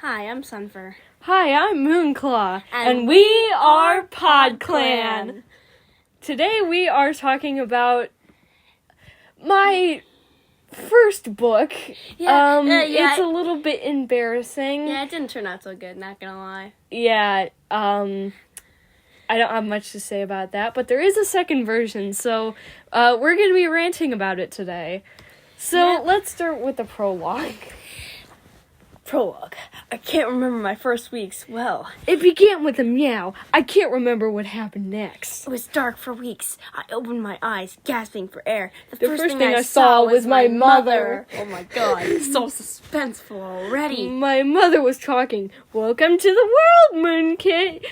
Hi, I'm Sunfur. Hi, I'm Moonclaw, and we are PodClan. Today we are talking about my first book. It's a little bit embarrassing. Yeah, it didn't turn out so good, not gonna lie. Yeah, I don't have much to say about that, but there is a second version, so we're going to be ranting about it today. So let's start with the prologue. Prologue. I can't remember my first weeks well. It began with a meow. I can't remember what happened next. It was dark for weeks. I opened my eyes, gasping for air. The first thing I saw was my mother. Oh my god, it's so suspenseful already. My mother was talking. Welcome to the world, Moonkit.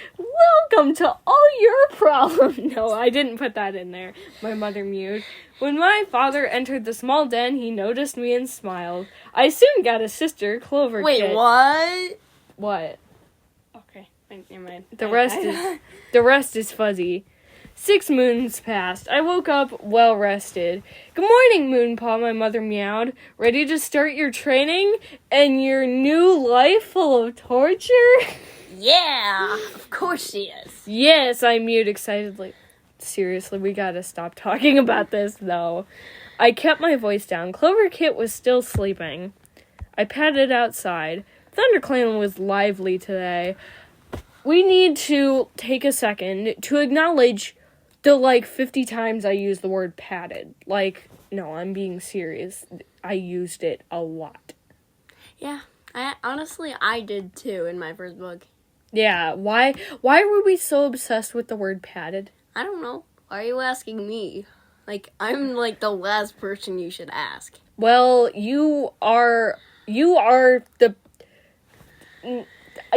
Welcome to all your problems. No, I didn't put that in there. My mother mewed. When my father entered the small den, he noticed me and smiled. I soon got a sister, Clover. Wait, what? What? Okay, never mind. The rest is fuzzy. 6 moons passed. I woke up well rested. Good morning, Moonpaw, my mother meowed. Ready to start your training and your new life full of torture? Yeah, of course she is. Yes, I mewed excitedly. Seriously, we gotta stop talking about this, though. I kept my voice down. Clover Kit was still sleeping. I padded outside. ThunderClan was lively today. We need to take a second to acknowledge the, 50 times I used the word padded. No, I'm being serious. I used it a lot. Yeah, I did too in my first book. Yeah, why were we so obsessed with the word padded? I don't know. Why are you asking me? I'm the last person you should ask. Well, you are the...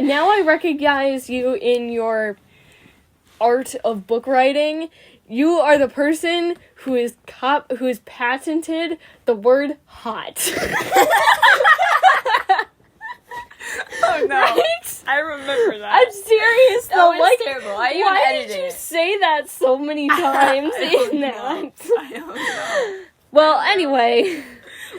Now I recognize you in your art of book writing. You are the person who is patented the word hot. Oh no! Right? I remember that. I'm serious though. That was terrible. Why did you say that so many times in that? I don't know. Well, anyway.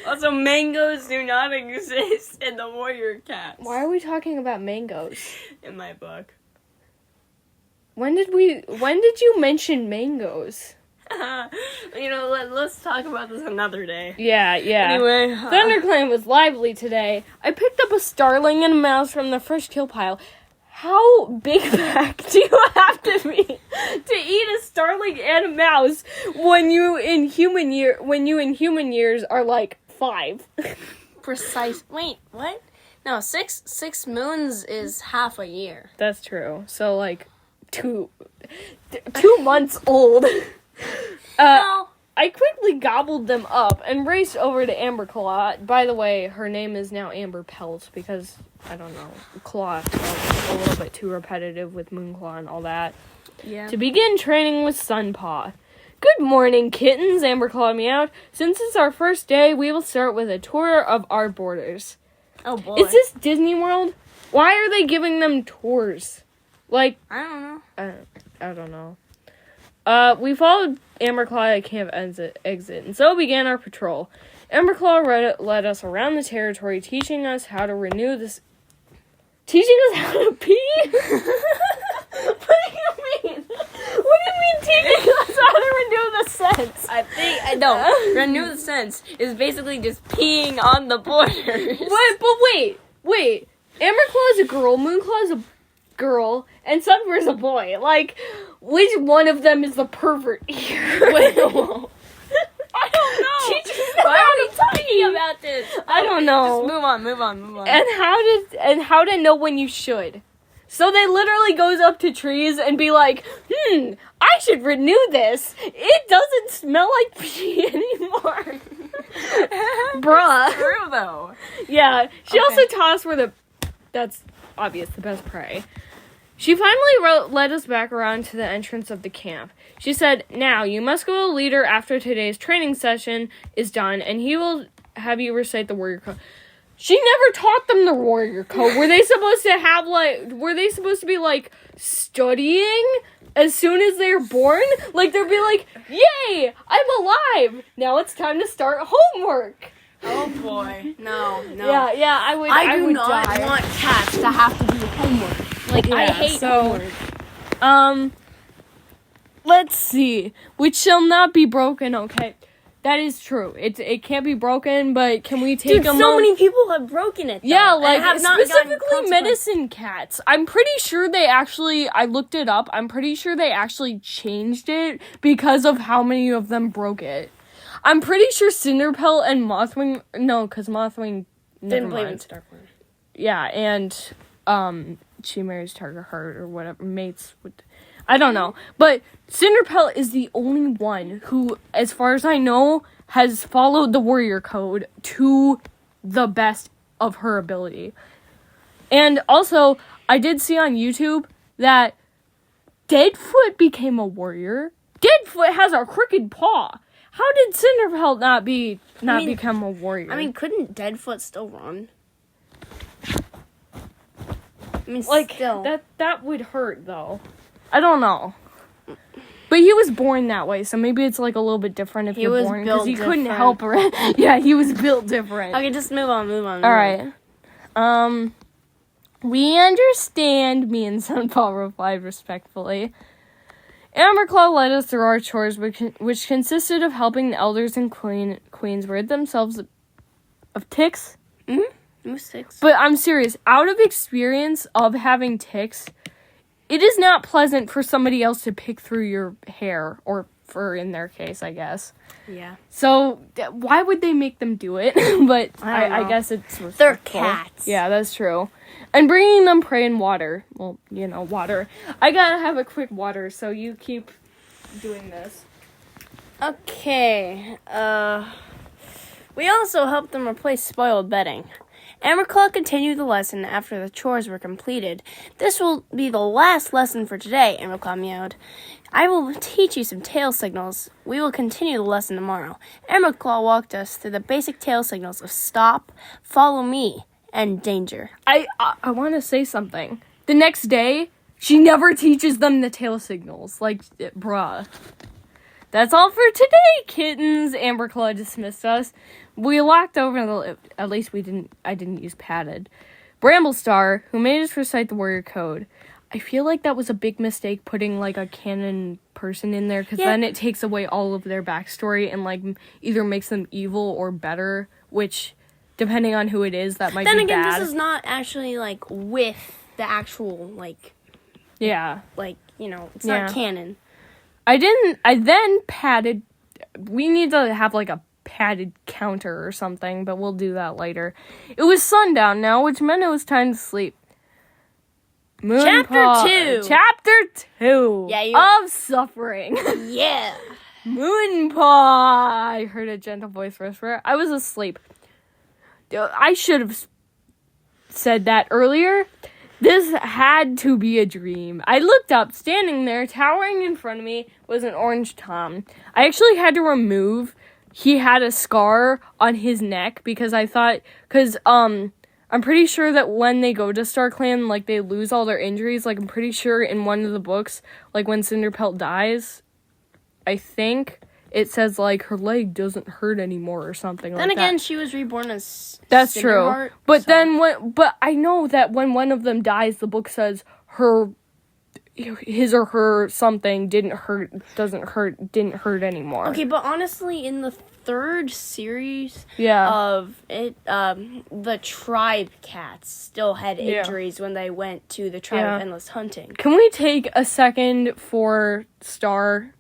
Also, mangoes do not exist in the warrior cats. Why are we talking about mangoes? In my book. When did you mention mangoes? Let's talk about this another day. Yeah. Anyway. ThunderClan was lively today. I picked up a starling and a mouse from the fresh kill pile. How big back do you have to be to eat a starling and a mouse when you in human years are 5? Precise. Wait, what? No, 6 moons is half a year. That's true. So 2 months old. No. I quickly gobbled them up and raced over to Amber Claw. By the way, her name is now Amber Pelt because, I don't know, Claw felt a little bit too repetitive with Moonclaw and all that. Yeah. To begin training with Sunpaw. Good morning, kittens, Amber Claw meowed. Since it's our first day, we will start with a tour of our borders. Oh boy. Is this Disney World? Why are they giving them tours? I don't know. I don't know. We followed Amberclaw at camp exit, and so began our patrol. Amberclaw led us around the territory, teaching us how to renew this... Teaching us how to pee? What do you mean? What do you mean teaching us how to renew the sense? Renew the sense is basically just peeing on the borders. Wait. Amberclaw is a girl, Moonclaw is a girl, and Sunfur's a boy. Which one of them is the pervert here? Wait, no. I don't know. Why are we talking about this? I don't know. Just move on. And how to know when you should. So they literally goes up to trees and be like, I should renew this. It doesn't smell like pee anymore. Bruh. It's true though. Yeah. She also taught us that's obvious, the best prey. She finally led us back around to the entrance of the camp. She said, now, you must go to the leader after today's training session is done, and he will have you recite the warrior code. She never taught them the warrior code. Were they supposed to be, studying as soon as they're born? They'd be like, yay, I'm alive. Now it's time to start homework. Oh boy, no. Yeah, I would. I do would not die. want cats to have to do homework. Like, I hate homework. Let's see. Which shall not be broken. Okay, that is true. It can't be broken, but can we take Dude, so many people have broken it. Though, Yeah, like have not gotten specifically consequences. medicine cats. I'm pretty sure they actually. I looked it up. I'm pretty sure they actually changed it because of how many of them broke it. I'm pretty sure Cinderpelt and Mothwing. No, because Mothwing Didn't believe in Starkland. Yeah, and she marries Targarhart or whatever mates with. I don't know, but Cinderpelt is the only one who, as far as I know, has followed the warrior code to the best of her ability. And also, I did see on YouTube that Deadfoot became a warrior. Deadfoot has a crooked paw. How did Cinderpelt not become a warrior? I mean, couldn't Deadfoot still run? I mean, like still. that would hurt though. I don't know. But he was born that way, so maybe it's like a little bit different if you're born because he couldn't help her. Yeah, he was built different. Okay, just move on. All right. We understand, me and Sunfall replied respectfully. Amberclaw led us through our chores, which consisted of helping the elders and queens rid themselves of ticks. Mm-hmm. It was 6. But I'm serious. Out of experience of having ticks, it is not pleasant for somebody else to pick through your hair, or fur in their case, I guess. Yeah. So, why would they make them do it? But I guess it's respectful. They're cats. Yeah, that's true. And bringing them prey and water. Well, water. I gotta have a quick water, so you keep doing this. Okay. We also helped them replace spoiled bedding. Amberclaw continued the lesson after the chores were completed. This will be the last lesson for today, Amberclaw meowed. I will teach you some tail signals. We will continue the lesson tomorrow. Amberclaw walked us through the basic tail signals of stop, follow me, and danger. I want to say something. The next day, she never teaches them the tail signals. Like, bruh. That's all for today, kittens. Amberclaw dismissed us. We locked over at least I didn't use padded. Bramblestar, who made us recite the warrior code. I feel like that was a big mistake putting, like, a canon person in there, because then it takes away all of their backstory and, like, either makes them evil or better, which, depending on who it is, that might be bad. Then again, this is not actually, like, with the actual, like... Yeah. Like, it's not canon. I then padded... We need to have, like, a padded counter or something, but we'll do that later. It was sundown now, which meant it was time to sleep. Moonpaw. Chapter 2 of Suffering. Yeah. Moonpaw. I heard a gentle voice whisper. I was asleep. I should have said that earlier. This had to be a dream. I looked up. Standing there, towering in front of me, was an orange Tom. I actually had to remove... He had a scar on his neck because I thought... Because, I'm pretty sure that when they go to StarClan, like, they lose all their injuries. Like, I'm pretty sure in one of the books, like, when Cinderpelt dies, I think it says, like, her leg doesn't hurt anymore or something like that. Then again, she was reborn as That's Cinderheart, true. But then but I know that when one of them dies, the book says his or her something didn't hurt anymore. Okay, but honestly, in the 3rd series of it, the tribe cats still had injuries when they went to the tribe of endless hunting. Can we take a second for Star,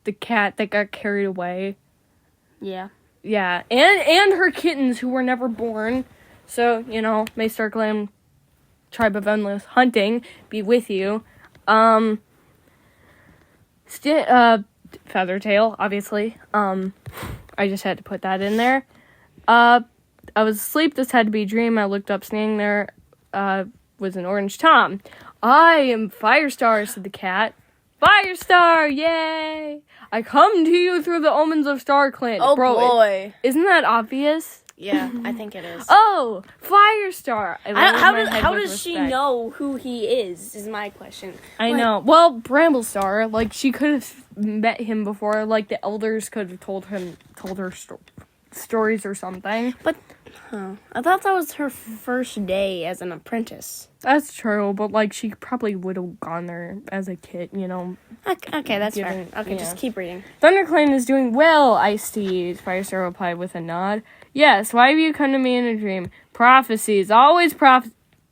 the cat that got carried away? Yeah. Yeah, and her kittens who were never born. So, may StarClan tribe of endless hunting be with you. Feathertail, obviously. I just had to put that in there. I was asleep. This had to be a dream. I looked up. Standing there was an orange Tom. I am Firestar, said the cat. Firestar, yay! I come to you through the omens of StarClan. Oh, boy. Isn't that obvious? Yeah, I think it is. Oh, Firestar. How does she know who he is my question. I know. Well, Bramblestar, like, she could have met him before. Like, the elders could have told her stories or something. But, I thought that was her first day as an apprentice. That's true, but, like, she probably would have gone there as a kid, you know. Okay, that's fair. Okay, yeah. just keep reading. ThunderClan is doing well, I see, Firestar replied with a nod. Yes, why have you come to me in a dream? Prophecies, always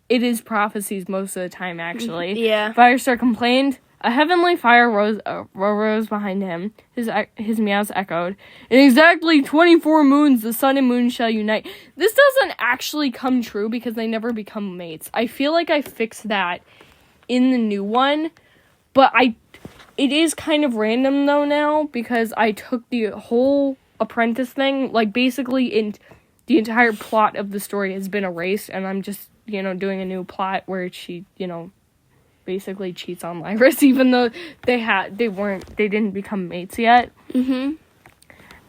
It is prophecies most of the time, actually. Yeah. Firestar complained. A heavenly fire rose behind him. His meows echoed. In exactly 24 moons, the sun and moon shall unite. This doesn't actually come true because they never become mates. I feel like I fixed that in the new one, but it is kind of random though now because I took the whole apprentice thing, like basically in the entire plot of the story has been erased, and I'm just, you know, doing a new plot where she, you know, basically cheats on Lyris, even though they didn't become mates yet. Mm-hmm.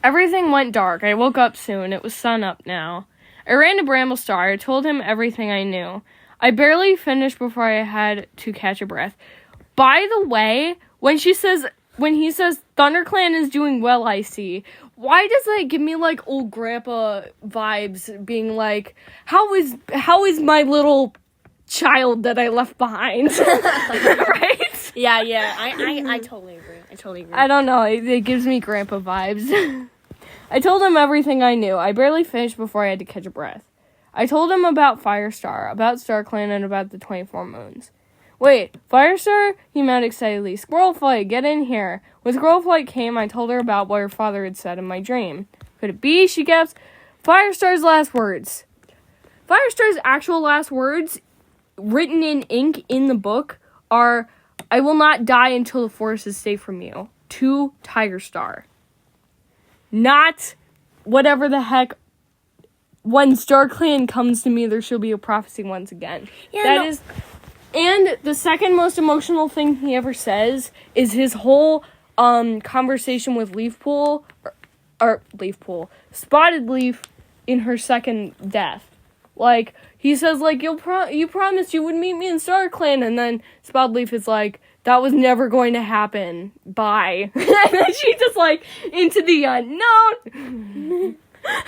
Everything went dark. I woke up soon. It was sun up now. I ran to Bramblestar. I told him everything I knew. I barely finished before I had to catch a breath. By the way, when he says ThunderClan is doing well, I see. Why does that give me like old grandpa vibes, being like, how is my little child that I left behind? Right? Yeah. I totally agree. I don't know. It gives me grandpa vibes. I told him everything I knew. I barely finished before I had to catch a breath. I told him about Firestar, about StarClan, and about the 24 moons. Wait, Firestar? He meant excitedly. Squirrelflight, get in here. When Squirrelflight came, I told her about what her father had said in my dream. Could it be? She gasped. Firestar's last words. Firestar's actual last words, written in ink in the book, are, I will not die until the forest is safe from you. To Tigerstar. Not whatever the heck, when StarClan comes to me, there shall be a prophecy once again. Yeah, and the second most emotional thing he ever says is his whole conversation with Spotted Leaf in her second death. Like, he says, like, you promised you would meet me in StarClan, and then Spotted Leaf is like, that was never going to happen. Bye. And then she just, like, into the unknown.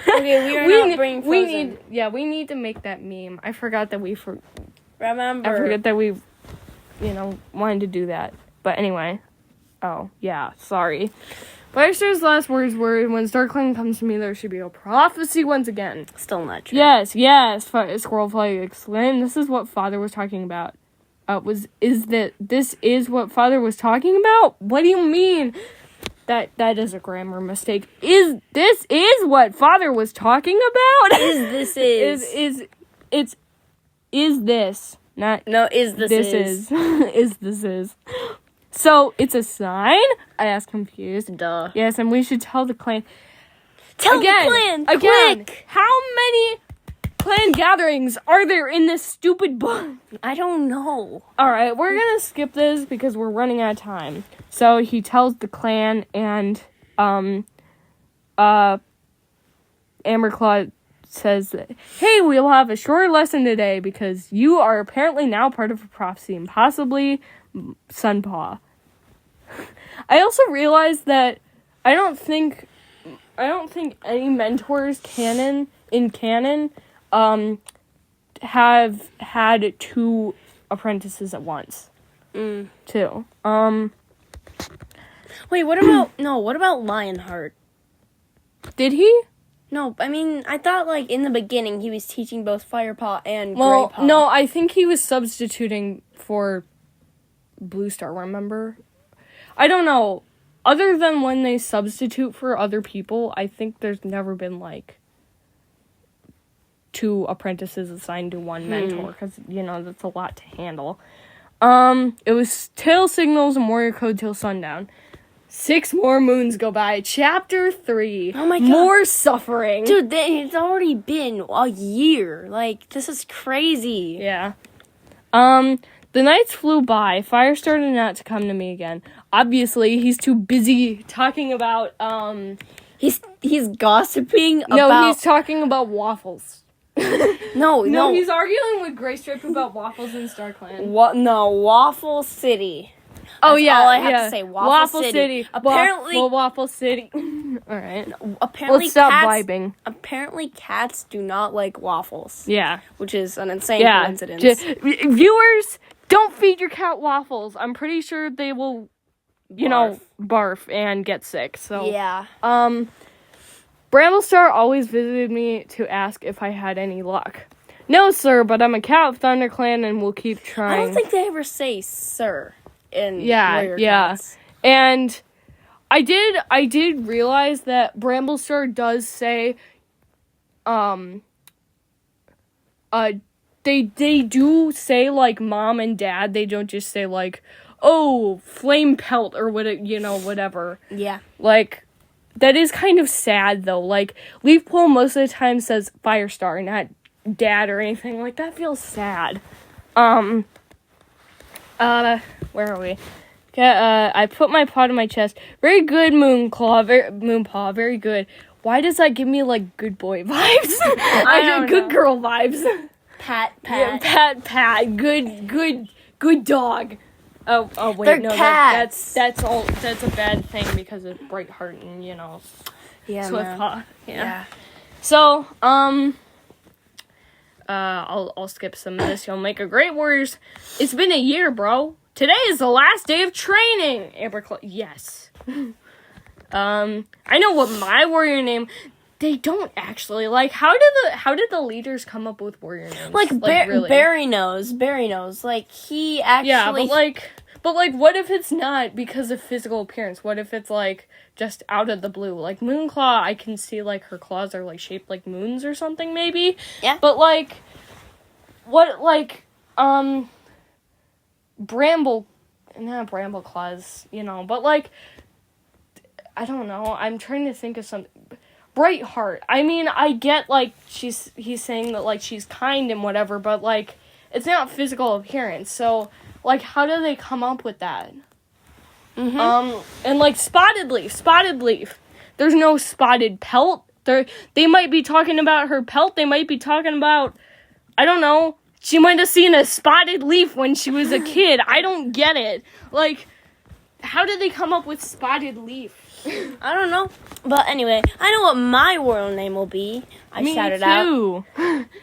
Okay, we need to make that meme. I forgot that we wanted to do that. But anyway. Oh, yeah, sorry. Firestar's last words were, when StarClan comes to me, there should be a prophecy once again. Still not true. Yes, Squirrelfly exclaimed. This is what Father was talking about. This is what Father was talking about? What do you mean? That is a grammar mistake. Is what Father was talking about? Is this. Not no, is this is. Is this is. So, it's a sign? I asked confused. Duh. Yes, and we should tell the clan. Tell the clan! Quick! How many clan gatherings are there in this stupid book? I don't know. Alright, we're gonna skip this because we're running out of time. So, he tells the clan, and, Amberclaw says that, hey, we'll have a short lesson today because you are apparently now part of a prophecy and possibly Sunpaw. I also realized that I don't think any mentors in canon have had two apprentices at once. Too. Wait, what about Lionheart? Did he? No, I mean, I thought, like, in the beginning, he was teaching both Firepaw and Greypaw. No, I think he was substituting for Bluestar, remember? I don't know. Other than when they substitute for other people, I think there's never been, like, two apprentices assigned to one mentor, because, you know, that's a lot to handle. It was tail signals and warrior code till sundown. 6 more moons go by. Chapter 3. Oh my god. More suffering. Dude, it's already been a year. Like, this is crazy. Yeah. The nights flew by. Fire started not to come to me again. Obviously, he's too busy talking about, He's gossiping about... No, he's talking about waffles. No, he's arguing with Greystripe about waffles in StarClan. No, Waffle City. Oh, That's yeah. all I have to say. Waffle City. Apparently, Waffle City. All right. apparently Let's stop cats, vibing. Apparently, cats do not like waffles. Yeah. Which is an insane Yeah. coincidence. Viewers, don't feed your cat waffles. I'm pretty sure they will, barf and get sick. So Yeah. Bramblestar always visited me to ask if I had any luck. No, sir, but I'm a cat of ThunderClan and we'll keep trying. I don't think they ever say "sir" in Yeah. Warrior Cats. And I did realize that Bramblestar does say, they do say, like, mom and dad. They don't just say, like, oh, flame pelt or whatever. Yeah. Like, that is kind of sad, though. Like, Leafpool most of the time says Firestar, not dad or anything. Like, that feels sad. Where are we? I put my paw to my chest. Very good, Moonpaw. Very good. Why does that give me, like, good boy vibes? I don't good know. girl vibes. Pat. Yeah, pat. Good dog. Oh wait, They're no, cats. that's a bad thing because of Brightheart and, Yeah, Swift man. Paw. Yeah. So, I'll skip some of this. You'll make a great warriors. It's been a year, bro. Today is the last day of training. Yes. I know what my warrior name. They don't actually. Like, how did the leaders come up with warrior names? Like, really? Barry knows. Like, he actually... Yeah, but what if it's not because of physical appearance? What if it's, like, just out of the blue? Like, Moonclaw, I can see, like, her claws are, like, shaped like moons or something, maybe? Yeah. But, like, not bramble claws, but, like, I don't know. I'm trying to think of something. Brightheart. I mean, I get, like, he's saying that, like, she's kind and whatever, but, like, it's not physical appearance. So, like, how do they come up with that? Mm-hmm. And, like, Spotted Leaf. There's no spotted pelt. They might be talking about her pelt. They might be talking about, I don't know, she might have seen a spotted leaf when she was a kid. I don't get it. Like, how did they come up with Spotted Leaf? I don't know. But anyway, I know what my world name will be. I shouted out.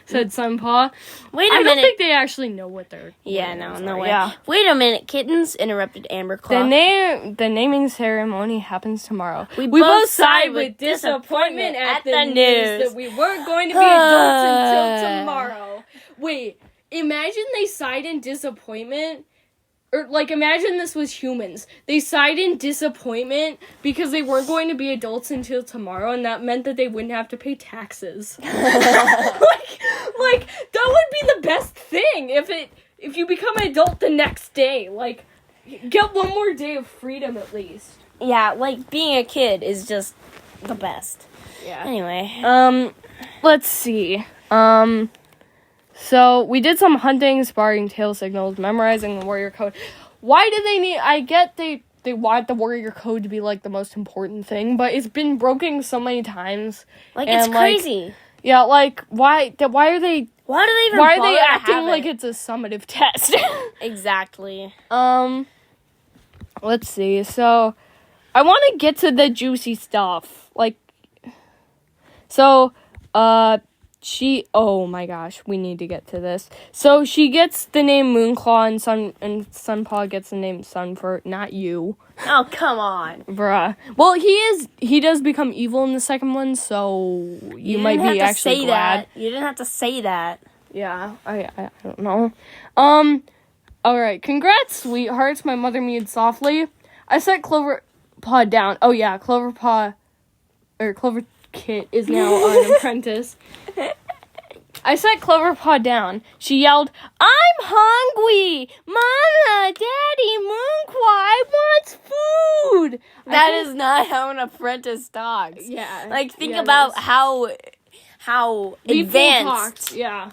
Said Sunpaw. Wait a minute. I don't think they actually know what they're... No way. Yeah. Wait a minute, kittens, interrupted Amberclaw. The naming ceremony happens tomorrow. We both sighed with disappointment at the news that we weren't going to be adults until tomorrow. Wait, imagine they sighed in disappointment. Or, like, imagine this was humans. They sighed in disappointment because they weren't going to be adults until tomorrow, and that meant that they wouldn't have to pay taxes. like, that would be the best thing if you become an adult the next day. Like, get one more day of freedom at least. Yeah, like, being a kid is just the best. Yeah. Anyway. Let's see. So, we did some hunting, sparring, tail signals, memorizing the warrior code. Why do they need... I get they want the warrior code to be, like, the most important thing, but it's been broken so many times. Like, it's crazy. Yeah, like, why are they... Why do they even Why are bother they to acting have like it? it's a summative test? Exactly. Let's see. So, I want to get to the juicy stuff. Like, so, oh my gosh, we need to get to this. So she gets the name Moonclaw and Sunpaw gets the name Sunfur, not you. Oh, come on. Bruh. Well, he does become evil in the second one, so you might be actually glad. You didn't have to say that. Yeah, I don't know. Alright, congrats, sweethearts, my mother mewed softly. I set Cloverpaw down. Oh yeah, Clover Kit is now an apprentice. I set Cloverpaw down. She yelled, "I'm hungry! Mama, Daddy, Moonpaw, I want food!" That is not how an apprentice talks. Yeah. Like, think yeah, about how advanced Yeah.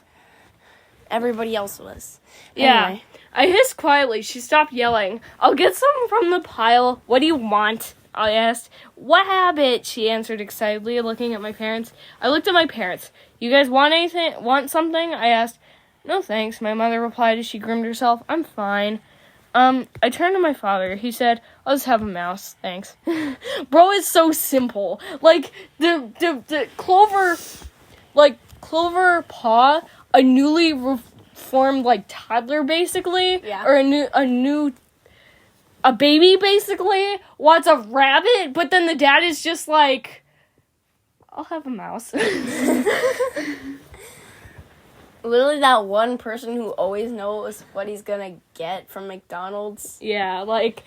everybody else was. Yeah. Anyway. I hissed quietly. She stopped yelling. "I'll get some from the pile. What do you want?" I asked. "What habit?" she answered excitedly, looking at my parents. I looked at my parents. "You guys want something?" I asked. "No thanks," my mother replied as she groomed herself. "I'm fine." I turned to my father. He said, "I'll just have a mouse, thanks." Bro, it's so simple. Like, the Clover Paw, a newly formed, like, toddler, basically. Yeah. Or a baby, basically, wants a rabbit, but then the dad is just like, I'll have a mouse. Literally that one person who always knows what he's gonna get from McDonald's. Yeah, like,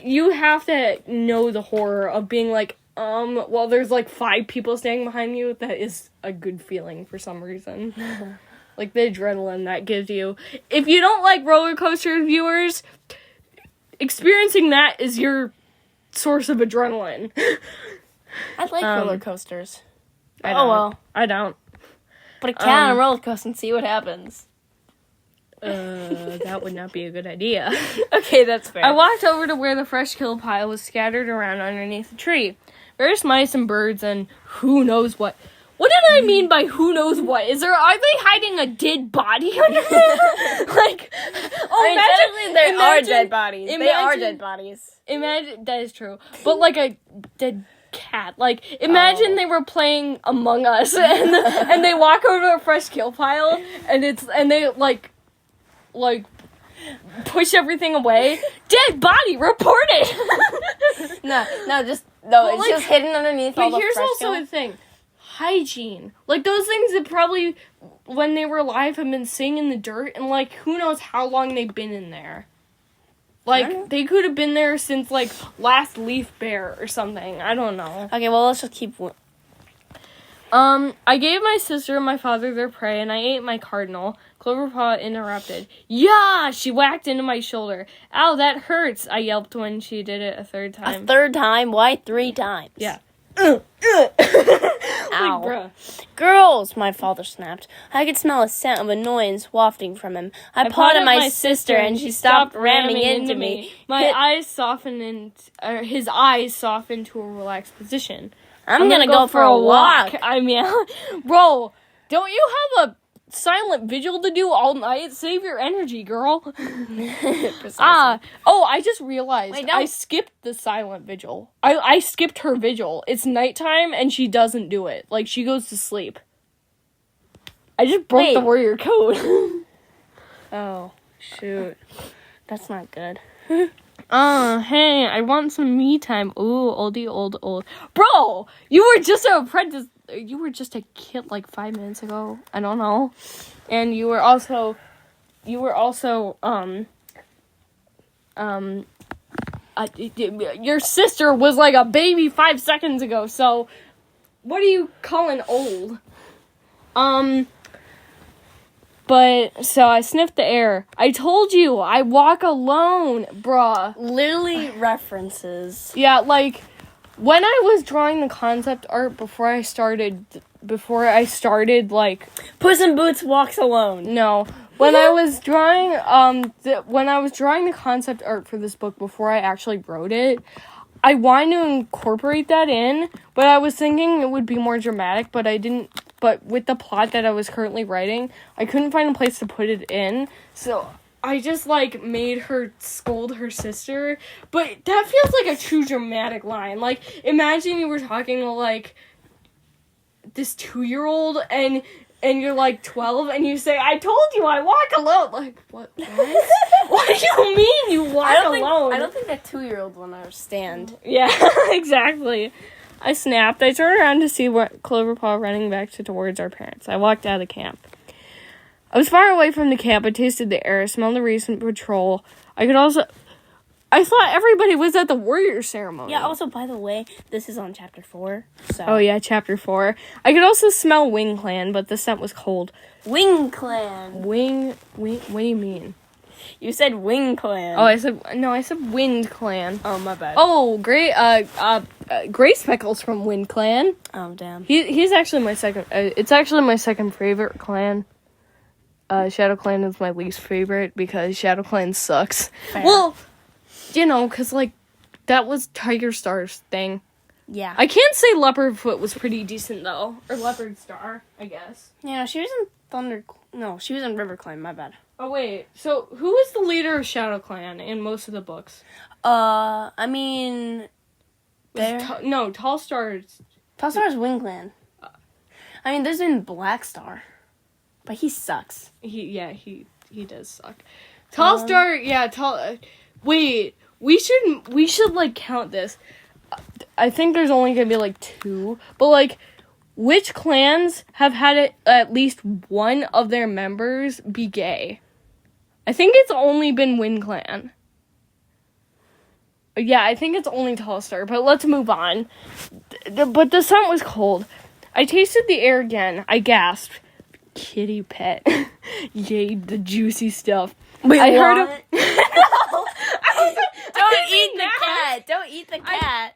you have to know the horror of being like, well, there's, like, 5 people standing behind you. That is a good feeling for some reason. Like, the adrenaline that gives you. If you don't like roller coaster viewers, experiencing that is your source of adrenaline. I like roller coasters. I don't. Put a cat on a roller coaster and see what happens. That would not be a good idea. Okay, that's fair. I walked over to where the fresh kill pile was scattered around underneath the tree. Various mice and birds and who knows what. What did I mean by who knows what? Are they hiding a dead body under there? Like, technically they are dead bodies. They are dead bodies. Imagine, that is true. But like a dead cat. Like, imagine they were playing Among Us and they walk over to a fresh kill pile and they like push everything away. Dead body reported. It's just hidden underneath all the fresh kill. But here's also the thing. Hygiene. Like, those things that probably, when they were alive, have been sitting in the dirt, and, like, who knows how long they've been in there. Like, they could have been there since, like, last leaf bear or something. I don't know. Okay, well, let's just keep... I gave my sister and my father their prey, and I ate my cardinal. Cloverpaw interrupted. Yeah! She whacked into my shoulder. Ow, that hurts, I yelped when she did it a third time. A third time? Why 3 times? Yeah. Ow. Like, bruh. Girls, my father snapped. I could smell a scent of annoyance wafting from him. I pawed at my sister, and she stopped ramming into me. His eyes softened to a relaxed position. I'm gonna go for a walk. I mean, bro, don't you have a silent vigil to do all night? Save your energy, girl. I just realized. Wait, no. I skipped the silent vigil. I skipped her vigil. It's nighttime and she doesn't do it. Like, she goes to sleep. I just broke the warrior code. Oh, shoot. That's not good. Hey, I want some me time. Ooh, oldie, old. Bro, you were just an apprentice. You were just a kid like 5 minutes ago. I don't know. And you were also, your sister was like a baby 5 seconds ago, so what are you calling old? But, so I sniffed the air. I told you, I walk alone, bruh. Literally references. Yeah, like, when I was drawing the concept art before I started, like... Puss in Boots walks alone. No. When I was drawing, the concept art for this book before I actually wrote it, I wanted to incorporate that in, but I was thinking it would be more dramatic, but I didn't... But with the plot that I was currently writing, I couldn't find a place to put it in, so I just, like, made her scold her sister. But that feels like a true dramatic line. Like, imagine you were talking to, like, this 2-year-old, and you're, like, 12, and you say, I told you I walk alone. Like, what? What do you mean you walk alone? I don't think that 2-year-old will understand. Yeah, exactly. I snapped. I turned around to see Cloverpaw running back towards our parents. I walked out of camp. I was far away from the camp. I tasted the air, smelled the recent patrol. I thought everybody was at the warrior ceremony. Yeah, also, by the way, this is on chapter 4, so... Oh, yeah, chapter 4. I could also smell Wing Clan, but the scent was cold. Wing Clan! What do you mean? You said Wing Clan. Oh, I said Wind Clan. Oh, my bad. Oh, Gray Speckles from Wind Clan. Oh, damn. He's actually my second, it's actually my second favorite clan. Shadow Clan is my least favorite because Shadow Clan sucks. Fair. Well, you know, because, like, that was Tiger Star's thing. Yeah. I can't say Leopardfoot was pretty decent, though. Or Leopard Star, I guess. Yeah, she was in she was in River Clan, my bad. Oh, wait. So, who is the leader of Shadow Clan in most of the books? I mean... Tall Star's... Tall Star's Wing Clan. I mean, there's been Black Star. But he sucks. He does suck. Tall Star, wait, we should, like, count this. I think there's only gonna be, like, 2. But, like, which clans have had at least one of their members be gay? I think it's only been Wind Clan. Yeah, I think it's only Tall Star, but let's move on. But the sun was cold. I tasted the air again. I gasped. Kitty pet. Yay, the juicy stuff. Wait, I heard of... No! Don't eat the cat. Don't eat the cat.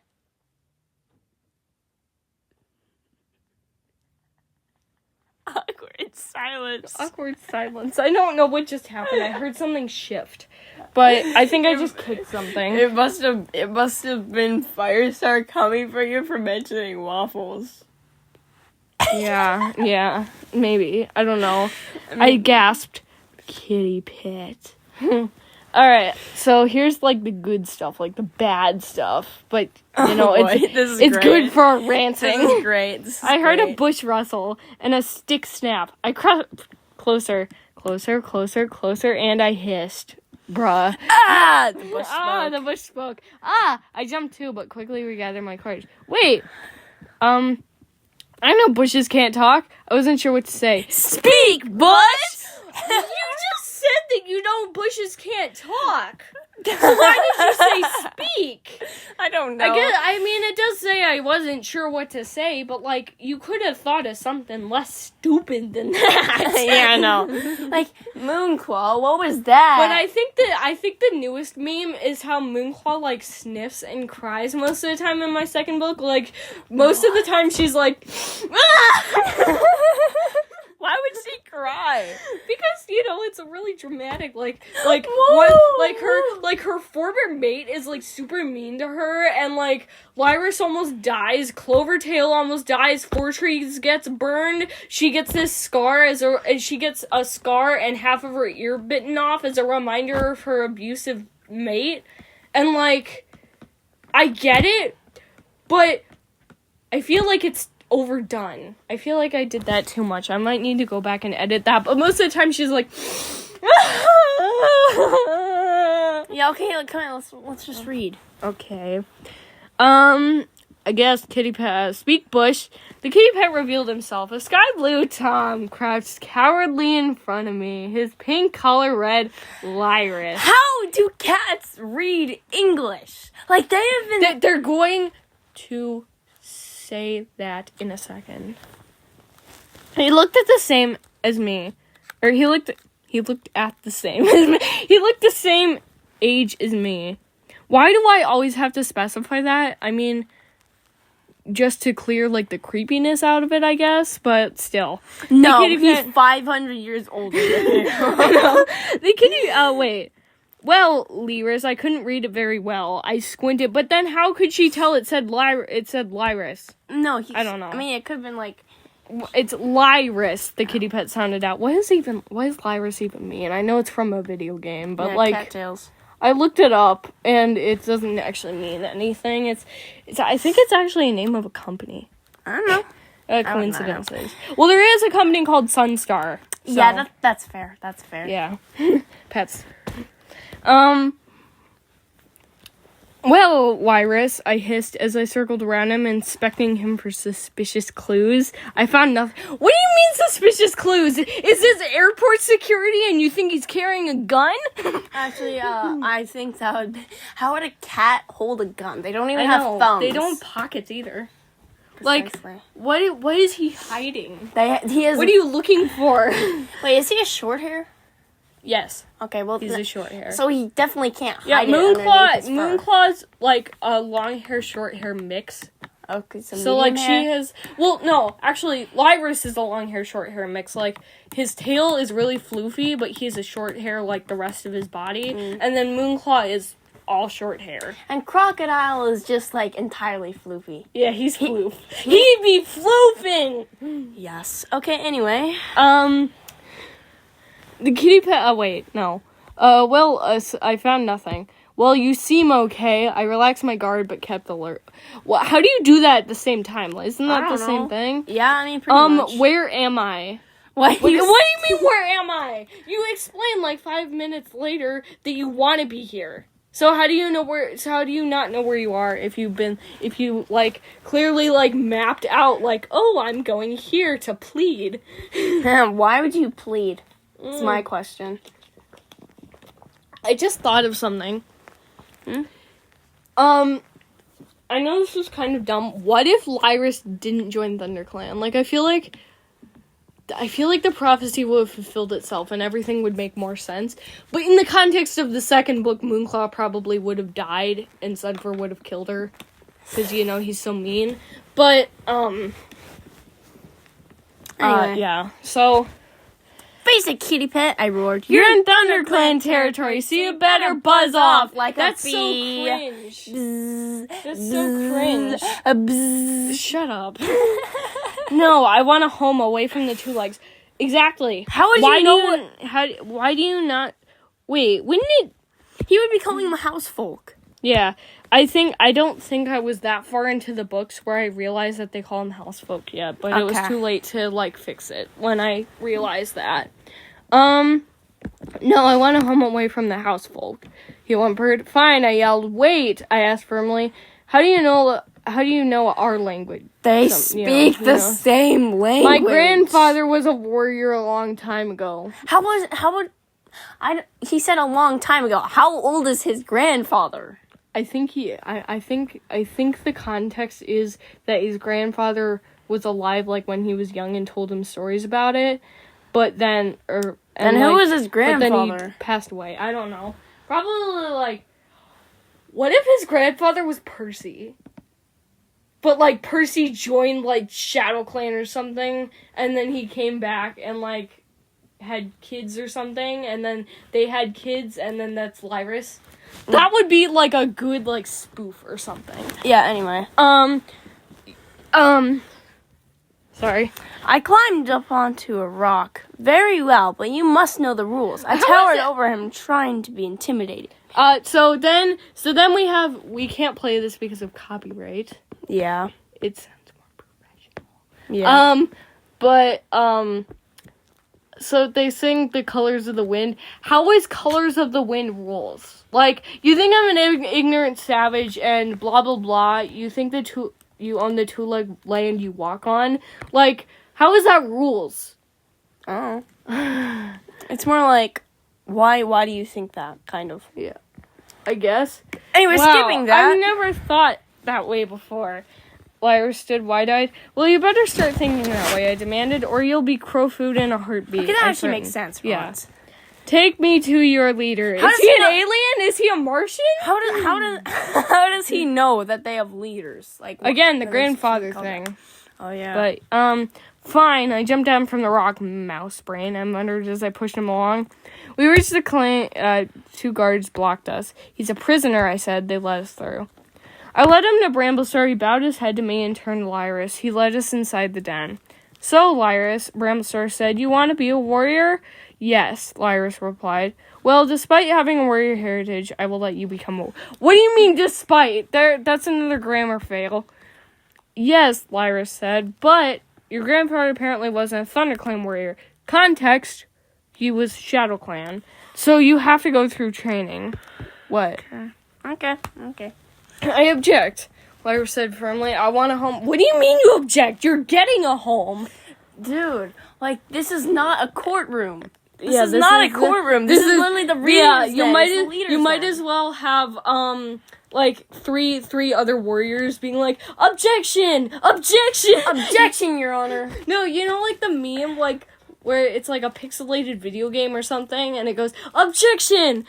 Awkward silence. I don't know what just happened. I heard something shift. But I think I just kicked something. It must have been Firestar coming for you for mentioning waffles. Yeah, maybe. I don't know. I gasped. Kitty pet. Alright, so here's, like, the good stuff, like, the bad stuff. But, you know, it's good for ranting. This is great. I heard a bush rustle and a stick snap. I closer, and I hissed. Bruh. Ah! The bush spoke. The bush spoke. I jumped too, but quickly regathered my courage. Wait. I know bushes can't talk. I wasn't sure what to say. Speak, bush! You just said that you know bushes can't talk. So why did you say speak? I don't know. I mean, it does say I wasn't sure what to say, but, like, you could have thought of something less stupid than that. Yeah, I know. Like, Moonpaw, what was that? But I think the newest meme is how Moonpaw, like, sniffs and cries most of the time in my second book. Like, most of the time she's like, ah! Why would she cry? Because, you know, it's a really dramatic, her former mate is, like, super mean to her, and, like, Lyris almost dies, Clovertail almost dies, Four Trees gets burned, she gets this scar and she gets a scar and half of her ear bitten off as a reminder of her abusive mate, and, like, I get it, but I feel like it's overdone. I feel like I did that too much. I might need to go back and edit that, but most of the time she's like yeah, okay, come on, let's just read. Okay. I guess kitty pet speak bush. The kitty pet revealed himself. A sky blue Tom crouched cowardly in front of me. His pink collar read Lyris. How do cats read English? Like, they have been... They're going to say that in a second. He looked at the same as me. Or he looked at the same as me. He looked the same age as me. Why do I always have to specify that? I mean, just to clear, like, the creepiness out of it, I guess, but still. No, he's 500 years older than you. No, the kitty, wait. Well, Lyris, I couldn't read it very well. I squinted, but then how could she tell it said Lyris? No, I don't know. I mean, it could have been like... It's Lyris, the kitty pet sounded out. What does Lyris even mean? I know it's from a video game, but, like... cattails. I looked it up, and it doesn't actually mean anything. I think it's actually a name of a company. I don't know. Coincidences. Well, there is a company called Sunstar. So. Yeah, that's fair. That's fair. Yeah. Pets. Well, Lyris, I hissed as I circled around him, inspecting him for suspicious clues. I found nothing. What do you mean suspicious clues? Is this airport security and you think he's carrying a gun? Actually, I think that would... How would a cat hold a gun? They don't even have thumbs. They don't have pockets either. Precisely. Like, what is he hiding? He is... What are you looking for? Wait, is he a short hair? Yes. Okay, well... He's a short hair. So he definitely can't hide it underneath his fur. Moonclaw's, like, a long hair, short hair mix. Okay, so like, hair? She has... Well, no, actually, Lyris is a long hair, short hair mix. Like, his tail is really floofy, but he has a short hair like the rest of his body. And then Moonclaw is all short hair. And Crocodile is just, like, entirely floofy. Yeah, he's floof. He'd be floofing! Yes. Okay, anyway. The kitty pet. Oh wait, no. I found nothing. Well, you seem okay. I relaxed my guard, but kept alert. Well, how do you do that at the same time? Isn't that the same thing? Yeah, I mean, pretty much. Where am I? What do you mean, where am I? You explained like 5 minutes later that you want to be here. So how do you know where? So how do you not know where you are if you like clearly like mapped out like, oh, I'm going here to plead? Why would you plead? It's my question. I just thought of something. I know this was kind of dumb. What if Lyris didn't join ThunderClan? Like, I feel like the prophecy would have fulfilled itself and everything would make more sense. But in the context of the second book, Moonclaw probably would have died and Sunfur would have killed her. Because, you know, he's so mean. But, Anyway. yeah. So, basic kitty pet, I roared. You're in ThunderClan territory, so you better buzz off. Like That's a so bee. cringe. Bzz, That's so cringe. A bzz. Shut up. No, I want a home away from the two legs. Exactly. How would you know why do you not... Wait, wouldn't it... He would be calling them house folk. Yeah, I don't think I was that far into the books where I realized that they call them house folk yet, but it was too late to, like, fix it when I realized that. No, I want a home away from the house folk. He whimpered. Fine, I yelled. Wait, I asked firmly. How do you know our language? They speak the same language. My grandfather was a warrior a long time ago. He said a long time ago. How old is his grandfather? I think the context is that his grandfather was alive like when he was young and told him stories about it. But then who was his grandfather? But then he passed away. I don't know. Probably like, what if his grandfather was Percy? But like Percy joined like ShadowClan or something, and then he came back and like had kids or something, and then they had kids, and then that's Lyris. That would be like a good like spoof or something. Yeah. Anyway. Sorry. I climbed up onto a rock. Very well, but you must know the rules. I towered over him, trying to be intimidating. So then we can't play this because of copyright. Yeah. It sounds more professional. Yeah. So they sing the Colors of the Wind. How is Colors of the Wind rules? Like, you think I'm an ignorant savage and blah blah blah. You think you own the two-leg land you walk on. Like, how is that rules? Oh. It's more like, why do you think that, kind of? Yeah. I guess. Anyway, skipping that. I've never thought that way before. Lyra stood wide-eyed. Well, you better start thinking that way, I demanded, or you'll be crow food in a heartbeat. Okay, that actually makes sense for once. Take me to your leader. Is he an alien? Is he a Martian? How does he know that they have leaders? Like, again, the grandfather thing. Oh yeah. But fine. I jumped down from the rock, mouse brain, and wondered as I pushed him along. We reached the clan. Two guards blocked us. He's a prisoner, I said. They let us through. I led him to Bramblestar. He bowed his head to me and turned to Lyris. He led us inside the den. So, Lyris, Bramblestar said, you want to be a warrior? Yes, Lyris replied. Well, despite having a warrior heritage, I will let you become a... What do you mean, despite? That's another grammar fail. Yes, Lyris said, but your grandfather apparently wasn't a ThunderClan warrior. Context, he was ShadowClan. So you have to go through training. What? Okay. I object, Lyra said firmly. I want a home. What do you mean you object? You're getting a home. Dude, like, this is not a courtroom. This is courtroom. This is literally the reading. Yeah, you might as well have, like, three other warriors being like, objection! Objection, Your Honor. No, you know, like, the meme, like, where it's like a pixelated video game or something, and it goes, objection!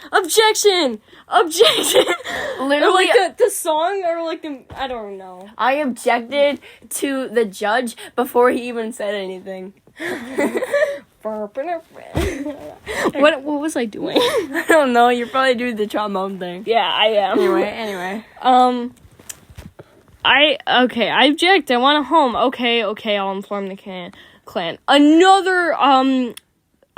Literally. Or like the song, or like I don't know. I objected to the judge before he even said anything. What was I doing? I don't know, you're probably doing the trombone thing. Yeah, I am. Anyway. I object, I want a home. Okay, I'll inform the clan. Another,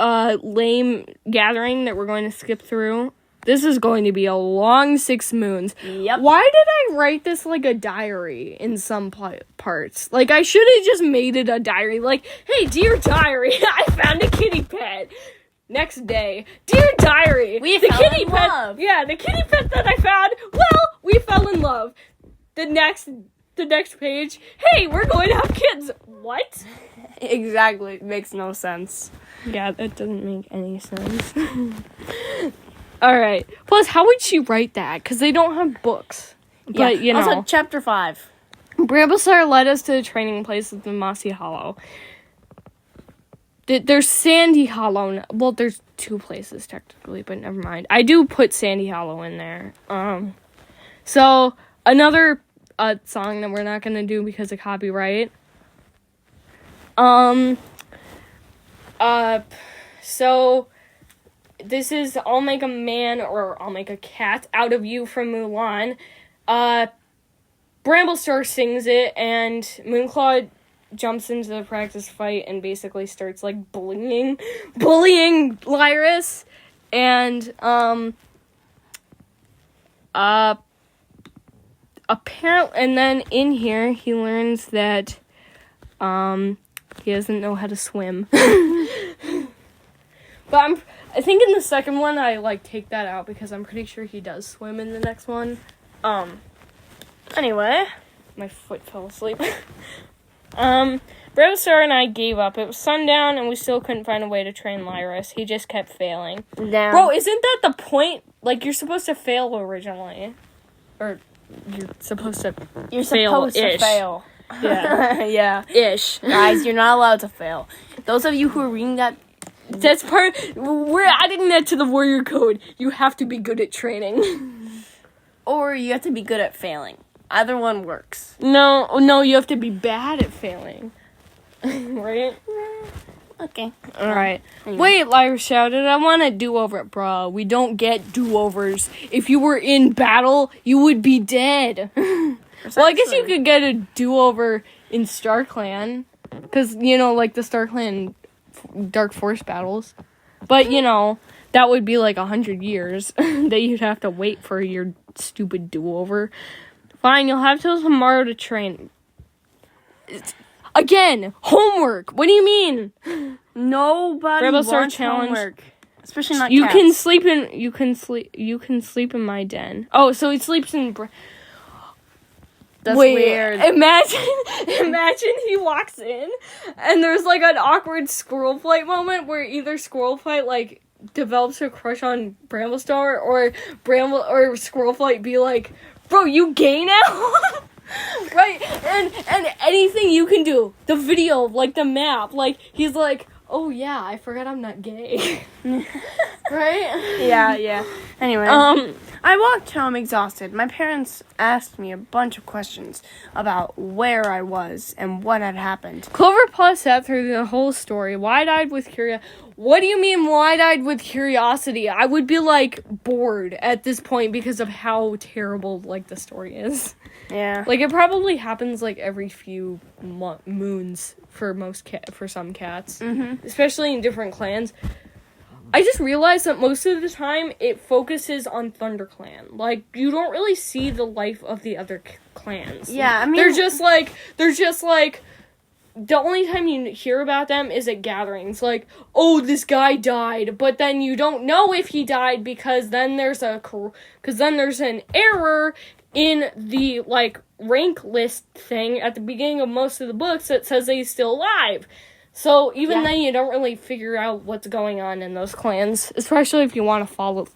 lame gathering that we're going to skip through. This is going to be a long 6 moons. Yep. Why did I write this like a diary in some parts? Like, I should have just made it a diary. Like, hey, dear diary, I found a kitty pet. Next day, dear diary, we the fell kitty in pet. love. Yeah, the kitty pet that I found. Well, we fell in love. The next page. Hey, we're going to have kids. What? Exactly. It makes no sense. Yeah, that doesn't make any sense. All right. Plus, how would she write that? Because they don't have books. But, you know. Also, chapter 5. Bramblestar led us to the training place of the Mossy Hollow. There's Sandy Hollow. Well, there's 2 places, technically, but never mind. I do put Sandy Hollow in there. So, another song that we're not going to do because of copyright. So... This is I'll Make a Man or I'll Make a Cat Out of You from Mulan. Bramblestar sings it, and Moonclaw jumps into the practice fight and basically starts, like, bullying Lyris. And, apparently, and then in here, he learns that, he doesn't know how to swim. But I think in the second one, I, like, take that out because I'm pretty sure he does swim in the next one. Anyway. My foot fell asleep. Bramblestar and I gave up. It was sundown, and we still couldn't find a way to train Lyris. He just kept failing. Damn. Bro, isn't that the point? Like, you're supposed to fail originally. Or, you're supposed to fail. Yeah. Yeah. Ish. Guys, you're not allowed to fail. Those of you who are reading that... That's we're adding that to the warrior code. You have to be good at training. Or you have to be good at failing. Either one works. No, you have to be bad at failing. Right? Okay. Alright. Anyway. Wait, Lyra shouted, I want a do-over. Bruh, we don't get do-overs. If you were in battle, you would be dead. Well, I guess you could get a do-over in StarClan. Because, you know, like the StarClan Dark Force battles. But, you know, that would be like 100 years that you'd have to wait for your stupid do-over. Fine, you'll have till tomorrow to train. Again, homework. What do you mean? Nobody wants challenge. homework. Especially not You cats. can sleep in my den. Oh, so he sleeps in That's weird. Imagine he walks in and there's like an awkward squirrel flight moment where either squirrel flight like develops a crush on Bramblestar or squirrel flight be like, bro, you gay now? Right? And anything you can do. The video, like the map, like he's like, oh yeah, I forgot I'm not gay. Right? Yeah. Anyway. I walked home exhausted. My parents asked me a bunch of questions about where I was and what had happened. Cloverpaw sat through the whole story, wide-eyed with curiosity. What do you mean wide-eyed with curiosity? I would be, like, bored at this point because of how terrible, like, the story is. Yeah. Like, it probably happens, like, every few moons for for some cats. Mm-hmm. Especially in different clans. I just realized that most of the time it focuses on ThunderClan. Like, you don't really see the life of the other clans. Yeah, I mean... They're just like, the only time you hear about them is at gatherings. Like, oh, this guy died, but then you don't know if he died because then there's an error in the, like, rank list thing at the beginning of most of the books that says that he's still alive. So, even then, you don't really figure out what's going on in those clans. Especially if you want to follow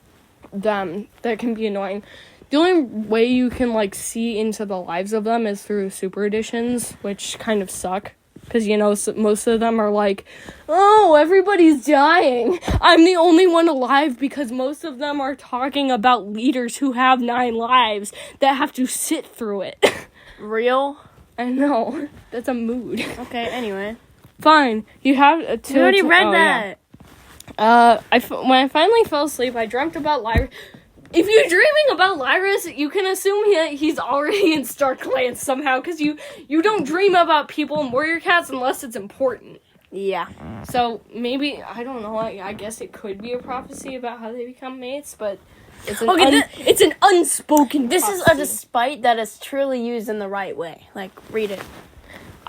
them. That can be annoying. The only way you can, like, see into the lives of them is through super editions, which kind of suck. Because, you know, most of them are like, oh, everybody's dying. I'm the only one alive because most of them are talking about leaders who have 9 lives that have to sit through it. Real? I know. That's a mood. Okay, anyway. Fine. You have to... You already read that. Yeah. When I finally fell asleep, I dreamt about Lyris. If you're dreaming about Lyris, you can assume he's already in StarClan somehow, because you don't dream about people in Warrior Cats unless it's important. Yeah. So maybe, I don't know, I guess it could be a prophecy about how they become mates, but it's an, it's an unspoken This prophecy. is a despite that is truly used in the right way. Like, read it.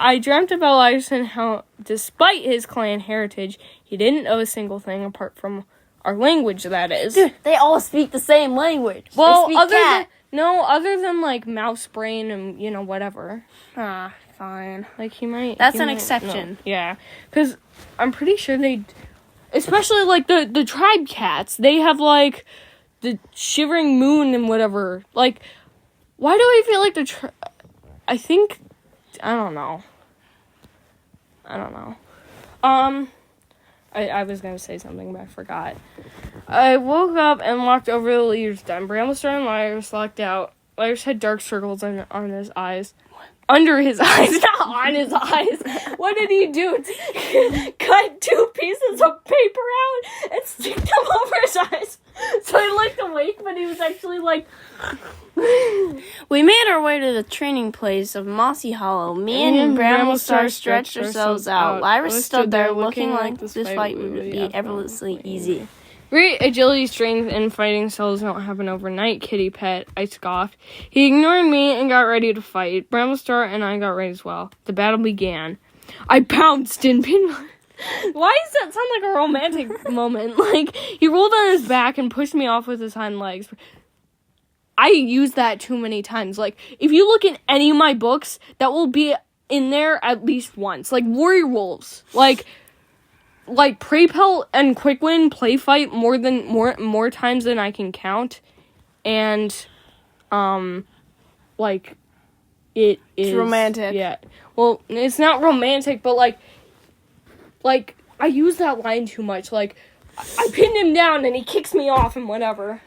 I dreamt about Lyrus and how, despite his clan heritage, he didn't know a single thing apart from our language, that is. Dude, they all speak the same language. Well, they speak cat. other than, like, mouse brain and, you know, whatever. Ah, fine. Like, he might... That's he an might exception. know. Yeah. Because I'm pretty sure they... Especially, like, the tribe cats. They have, like, the shivering moon and whatever. Like, why do I feel like I think... I don't know. I was going to say something, but I forgot. I woke up and walked over the leader's den. Bramblestar and Lyrus locked out. Lyrus had dark circles on his eyes. Under his eyes, not on his eyes. What did he do? Cut 2 pieces of paper out and stick them over his eyes. So he looked awake, but he was actually like... We made our way to the training place of Mossy Hollow. Me and Bramblestar stretched ourselves out. Lyrus stood there looking like this fight would be effortlessly easy. Great agility, strength, and fighting skills don't happen overnight, kitty pet, I scoffed. He ignored me and got ready to fight. Bramblestar and I got ready as well. The battle began. I pounced and pinned... Why does that sound like a romantic moment? Like, he rolled on his back and pushed me off with his hind legs. I use that too many times. Like, if you look in any of my books, that will be in there at least once. Like, Warrior Wolves. Like Prey Pelt and Quickwin play fight more times than I can count. And, like, it is... It's romantic. Yeah. Well, it's not romantic, but, like, I use that line too much. Like, I pinned him down and he kicks me off and whatever.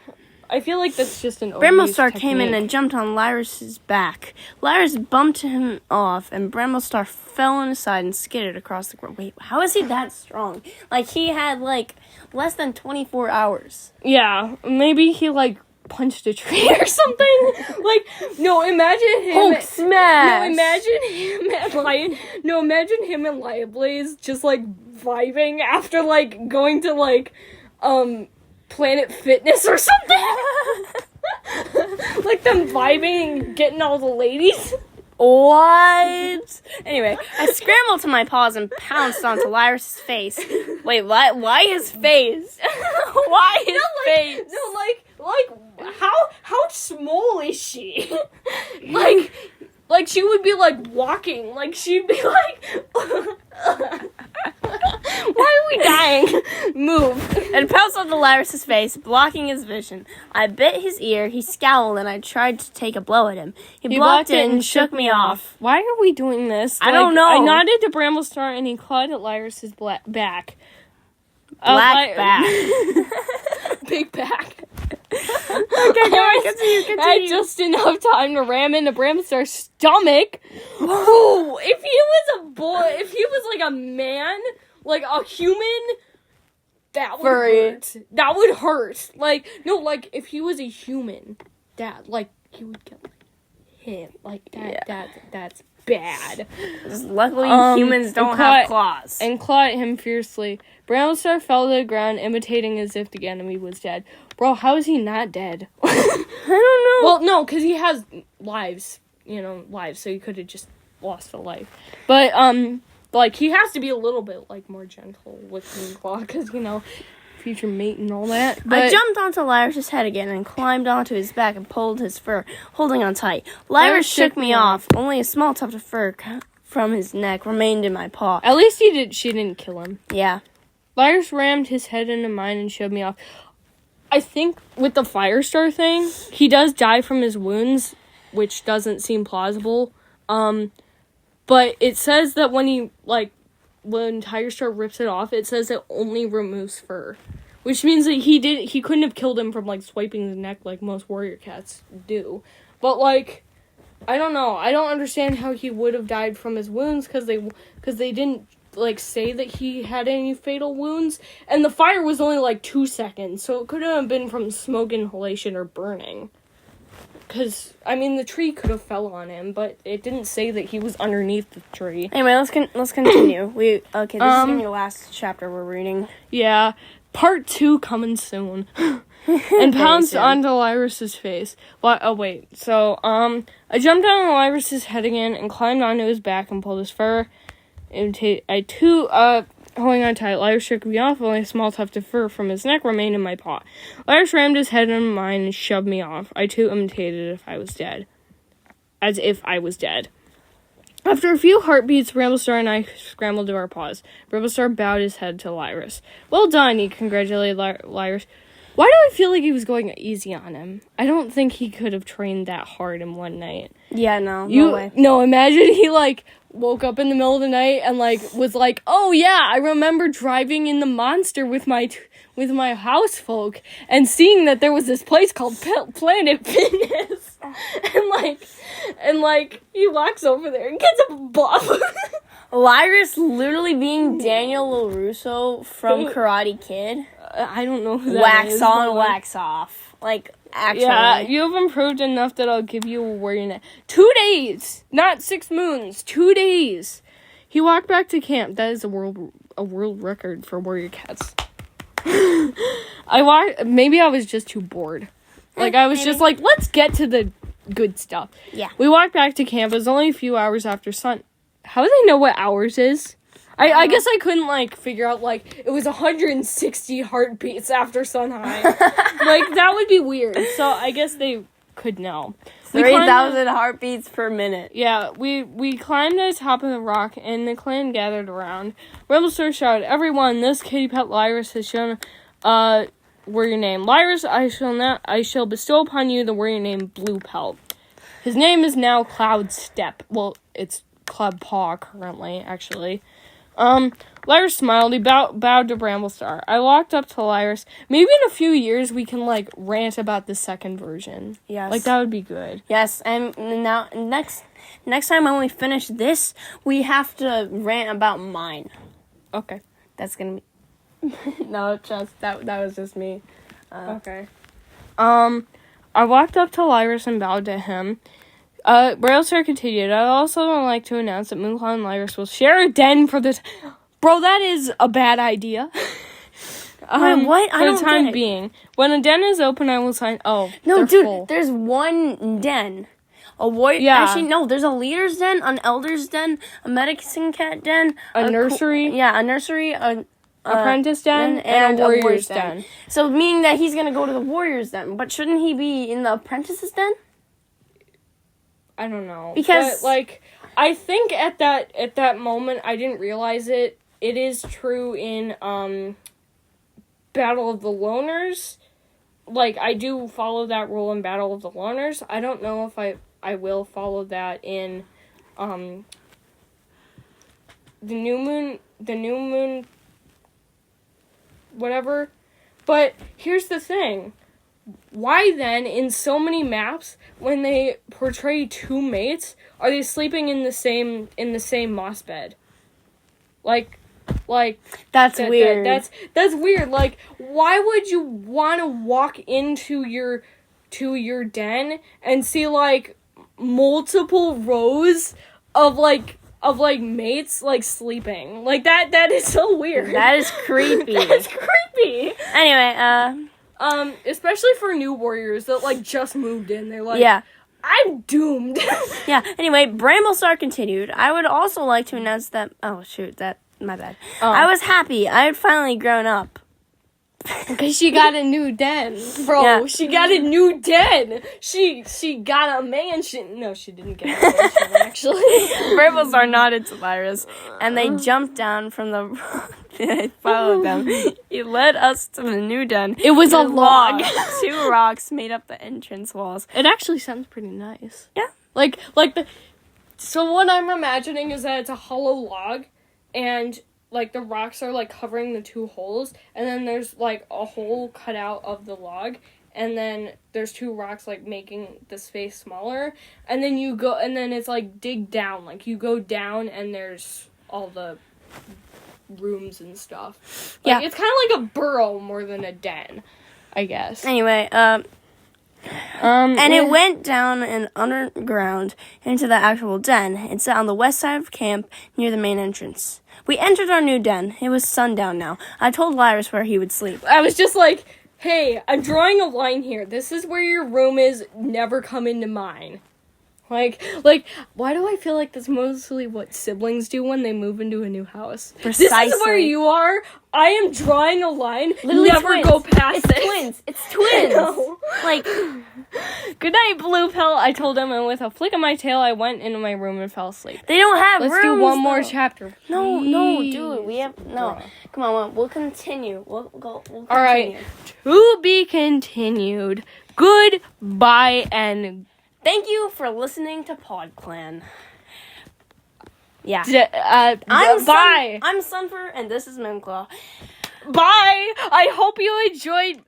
I feel like that's just an overused Bramblestar technique. came in and jumped on Lyrus's back. Lyrus bumped him off, and Bramblestar fell on his side and skidded across the ground. Wait, how is he that strong? Like, he had, like, less than 24 hours. Yeah, maybe he, like, punched a tree or something. Like, no, imagine him... Hulk smash! Imagine him and Lion Blaze just, like, vibing after, like, going to, like, Planet Fitness or something. Like them vibing and getting all the ladies. What? Anyway, I scrambled to my paws and pounced onto Lyrus' face. Wait, what? Why his face? Why his face? No, how small is she? like she would be like walking. Like she'd be like. Why are we dying? Move. And pounced onto Lyrus' face, blocking his vision. I bit his ear, he scowled, and I tried to take a blow at him. He blocked it and shook me off. Why are we doing this? I don't know. I nodded to Bramblestar and he clawed at Lyrus' back. Black back. Big back. Okay, continue. I had just enough time to ram into Bramblestar's stomach. Ooh, if he was a boy, if he was like a man, like a human, that would hurt. That would hurt. Like, no, like if he was a human, that, like, he would get like hit. Like that. Yeah. That's bad. Luckily, humans don't have claws. And claw at him fiercely. Bramblestar fell to the ground, imitating as if the enemy was dead. Bro, how is he not dead? I don't know. Well, no, because he has lives, so he could have just lost a life. But, like, he has to be a little bit, like, more gentle with Moonpaw, because, future mate and all that. But I jumped onto Lyrus' head again and climbed onto his back and pulled his fur, holding on tight. Lyrus shook me off. Only a small tuft of fur from his neck remained in my paw. At least she didn't kill him. Yeah. Lyrus rammed his head into mine and shoved me off. I think with the Firestar thing, he does die from his wounds, which doesn't seem plausible. But it says that when Firestar rips it off, it says it only removes fur. Which means that he couldn't have killed him from, like, swiping his neck like most warrior cats do. But, like, I don't know. I don't understand how he would have died from his wounds, because they didn't, like, say that he had any fatal wounds, and the fire was only, like, 2 seconds, so it could have been from smoke inhalation or burning. Because, I mean, the tree could have fell on him, but it didn't say that he was underneath the tree. Anyway, let's continue. This is gonna be the last chapter we're reading. Yeah, part 2 coming soon. And pounced onto Lyris's face. Oh, wait. So, I jumped on Lyris's head again and climbed onto his back and pulled his fur. Holding on tight, Lyris shook me off, only a small tuft of fur from his neck remained in my paw. Lyris rammed his head in mine and shoved me off. I too imitated as if I was dead. After a few heartbeats, Bramblestar and I scrambled to our paws. Bramblestar bowed his head to Lyris. Well done, he congratulated Lyris. Why do I feel like he was going easy on him? I don't think he could have trained that hard in one night. Yeah, no way. No, imagine he, woke up in the middle of the night and, was like, oh, yeah, I remember driving in the monster with my house folk and seeing that there was this place called Planet Fitness. and he walks over there and gets a buff. Lyris literally being Daniel LaRusso from Karate Kid. I don't know who that wax is. on, wax off. Actually. Yeah, you have improved enough that I'll give you a warrior net. 2 days! Not 6 moons. 2 days. He walked back to camp. That is a world record for warrior cats. Maybe I was just too bored. I was just let's get to the good stuff. Yeah. We walked back to camp. It was only a few hours after sun. How do they know what hours is? I guess I couldn't, figure out, it was 160 heartbeats after sun high. That would be weird. So I guess they could know. 3,000 heartbeats per minute. Yeah, we climbed to the top of the rock, and the clan gathered around. Bramblestar shouted, everyone, this kitty pet Lyris has shown, warrior name. Lyris, I shall bestow upon you the warrior name Blue Pelt. His name is now Cloud Step. Well, it's Cloud Paw currently, actually. Lyris smiled. He bowed to Bramblestar. I walked up to Lyris. Maybe in a few years we can, rant about the second version. Yes. That would be good. Yes, and now, next time when we finish this, we have to rant about mine. Okay. That's gonna be... No, that was just me. Okay. I walked up to Lyris and bowed to him. Bramblestar continued. I'd also like to announce that Moonpaw and Lyris will share a den for this. Bro, that is a bad idea. Wait, what? For the time being. When a den is open, I will sign. Oh, no, dude, full. There's one den. A warrior. Yeah. Actually, no, there's a leader's den, an elder's den, a medicine cat den, a nursery. A nursery, apprentice den, and a warrior's den. So, meaning that he's gonna go to the warrior's den, but shouldn't he be in the apprentice's den? I don't know. Because I think at that moment I didn't realize it. It is true in Battle of the Loners. I do follow that rule in Battle of the Loners. I don't know if I will follow that in the new moon whatever. But here's the thing. Why then, in so many maps, when they portray two mates, are they sleeping in the same moss bed? That's weird. That's weird. Why would you want to walk into your den and see multiple rows of mates sleeping? That is so weird. That is creepy. That's creepy. Anyway, especially for new warriors that just moved in. They're yeah. I'm doomed. Yeah. Anyway, Bramblestar continued. I would also like to announce that. Oh shoot, my bad. I was happy. I had finally grown up. Because she got a new den, bro. Yeah. She got a new den. She got a mansion. No, she didn't get a mansion, actually. Bramblestar nodded to Lyris, and they jumped down from the rock. I followed them. He led us to the new den. It was a log. 2 rocks made up the entrance walls. It actually sounds pretty nice. Yeah. So what I'm imagining is that it's a hollow log, and the rocks are covering the 2 holes, and then there's a hole cut out of the log, and then there's 2 rocks making the space smaller, and then you go, and then it's dig down, you go down and there's all the rooms and stuff. It's kind of like a burrow more than a den, I guess. Anyway, And it went down and underground into the actual den. It sat on the west side of camp near the main entrance. We entered our new den. It was sundown now. I told Lyrus where he would sleep. I was just like, hey, I'm drawing a line here. This is where your room is. Never come into mine. Like, why do I feel like that's mostly what siblings do when they move into a new house? Precisely. This is where you are. I am drawing a line. Literally Never twins. go past It's it. twins. It's twins. Like, good night, Blue Pill. I told him, and with a flick of my tail, I went into my room and fell asleep. they don't have Let's rooms, do one more though. chapter. No, please. dude. We have no. Come on, we'll continue. We'll continue. All right. To be continued. Goodbye and Thank you for listening to PodClan. Yeah. bye. I'm Sunfur, and this is Moonpaw. Bye. I hope you enjoyed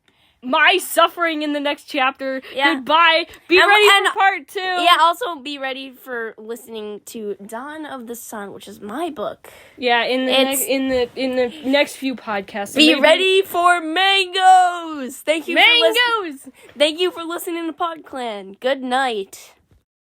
my suffering in the next chapter. Yeah. Goodbye. Be ready for part 2. Yeah, also be ready for listening to Dawn of the Sun, which is my book. Yeah, in the next few podcasts. Be ready for mangoes. Thank you mangoes. Thank you for listening to PodClan. Good night.